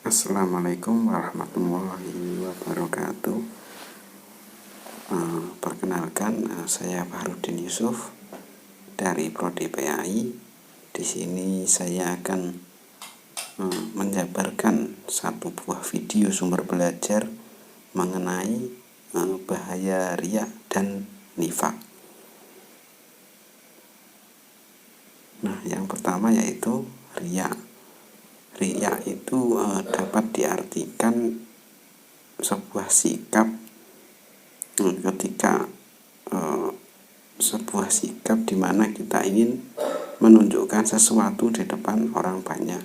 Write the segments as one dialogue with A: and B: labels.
A: Assalamualaikum warahmatullahi wabarakatuh. Perkenalkan, saya Fahrudin Yusuf dari Prodi PAI. Di sini saya akan menjabarkan satu buah video sumber belajar mengenai bahaya riya dan nifaq. Nah, yang pertama yaitu riya. Riya itu dapat diartikan sebuah sikap sebuah sikap di mana kita ingin menunjukkan sesuatu di depan orang banyak.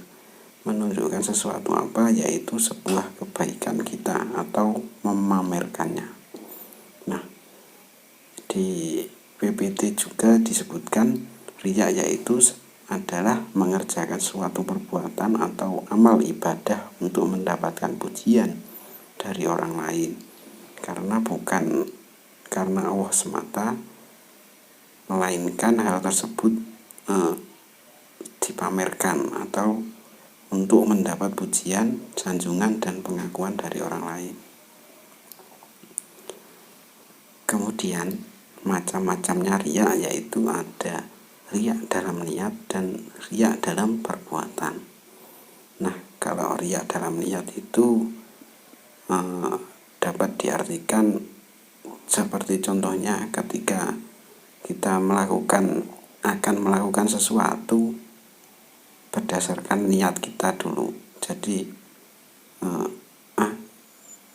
A: Menunjukkan sesuatu apa, yaitu sebuah kebaikan kita atau memamerkannya. Nah, di PPT juga disebutkan riya yaitu adalah mengerjakan suatu perbuatan atau amal ibadah untuk mendapatkan pujian dari orang lain, karena bukan karena Allah semata, melainkan hal tersebut dipamerkan atau untuk mendapat pujian, sanjungan, dan pengakuan dari orang lain. Kemudian macam-macamnya riya yaitu ada riya dalam niat dan riya dalam perbuatan. Nah, kalau riya dalam niat itu dapat diartikan seperti contohnya ketika kita akan melakukan sesuatu berdasarkan niat kita dulu. Jadi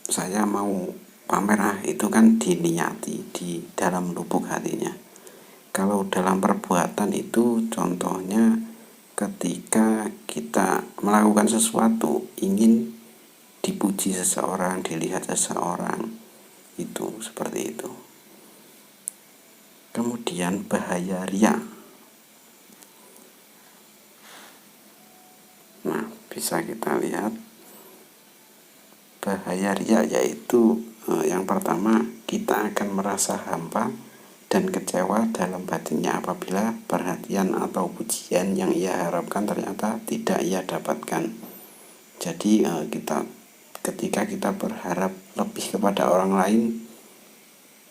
A: saya mau pamer, itu kan diniati di dalam lubuk hatinya. Kalau dalam perbuatan itu contohnya ketika kita melakukan sesuatu ingin dipuji seseorang, dilihat seseorang, itu seperti itu. Kemudian bahaya riya. Nah, bisa kita lihat bahaya riya yaitu yang pertama, kita akan merasa hampa dan kecewa dalam batinnya apabila perhatian atau pujian yang ia harapkan ternyata tidak ia dapatkan. Jadi ketika kita berharap lebih kepada orang lain,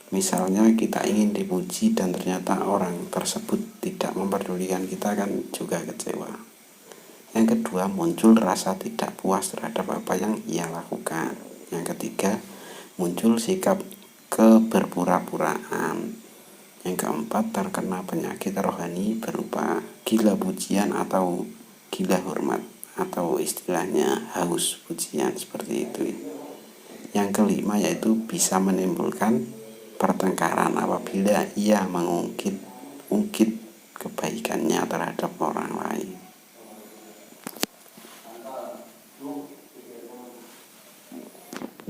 A: misalnya kita ingin dipuji dan ternyata orang tersebut tidak memperdulikan kita, kan juga kecewa. Yang kedua, muncul rasa tidak puas terhadap apa yang ia lakukan. Yang ketiga, muncul sikap keberpura-puraan. Yang keempat, terkena penyakit rohani berupa gila pujian atau gila hormat, atau istilahnya haus pujian, seperti itu. Yang kelima yaitu bisa menimbulkan pertengkaran apabila ia mengungkit kebaikannya terhadap orang lain.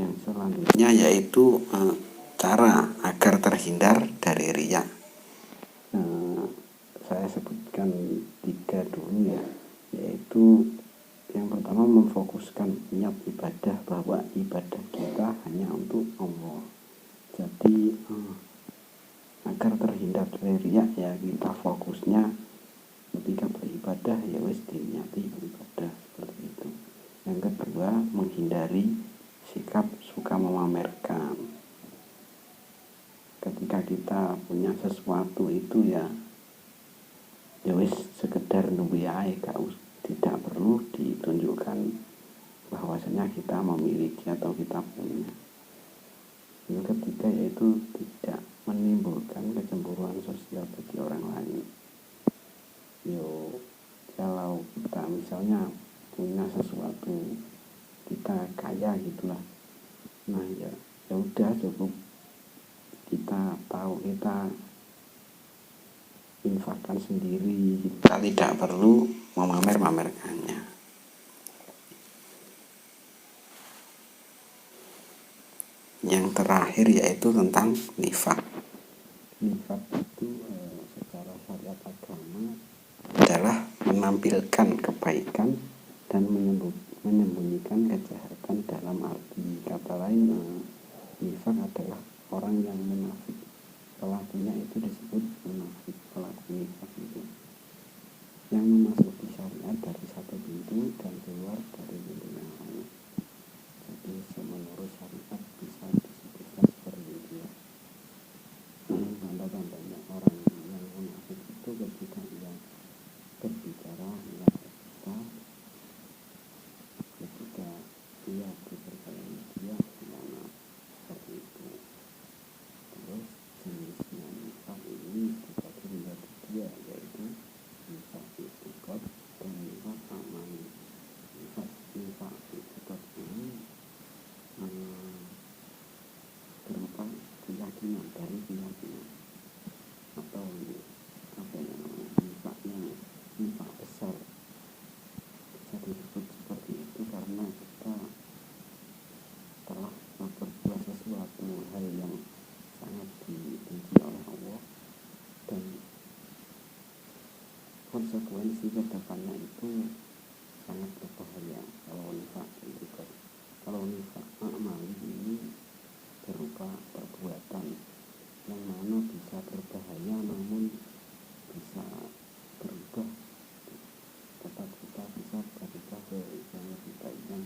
A: Yang selanjutnya yaitu cara agar terhindar dari riya. Saya sebutkan 3 dulu ya, yaitu yang pertama, memfokuskan niat ibadah bahwa ibadah kita hanya untuk Allah. Jadi agar terhindar dari riya, ya kita fokusnya ketika beribadah ya wis diniati beribadah, seperti itu. Yang kedua, menghindari sikap suka memamerkan. Ketika kita punya sesuatu itu ya wis sekedar duwe ae, tidak perlu ditunjukkan bahwasanya kita memiliki atau kita punya. Yang ketiga yaitu tidak menimbulkan kecemburuan sosial bagi orang lain. Kalau kita misalnya punya sesuatu, kita kaya gitulah, nah ya udah, cukup kita tahu kita infakkan sendiri, kita tidak perlu memamerkannya. Yang terakhir yaitu tentang nifaq. Nifaq itu secara syariat agama adalah menampilkan kebaikan dan menyembunyikan kejahatan. Dalam arti kata lain, nifaq adalah orang yang munafik. Pelakunya itu disebut munafik, pelaku nifaq itu yang memasuki syariat dari satu pintu dan keluar dari pintu yang lain. konsekuensi kedepannya itu sangat berbahaya kalau nifaq itikad. Kalau nifaq amali ini berupa perbuatan yang mana bisa berbahaya namun bisa berubah, tetap kita bisa berubah ke yang lebih baik. Yang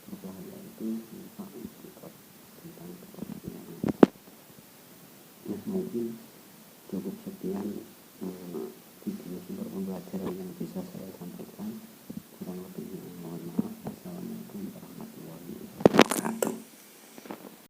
A: berbahaya itu nifaq itikad tentang kepercayaan. Nah, mungkin cukup sekian video sumber pembelajarannya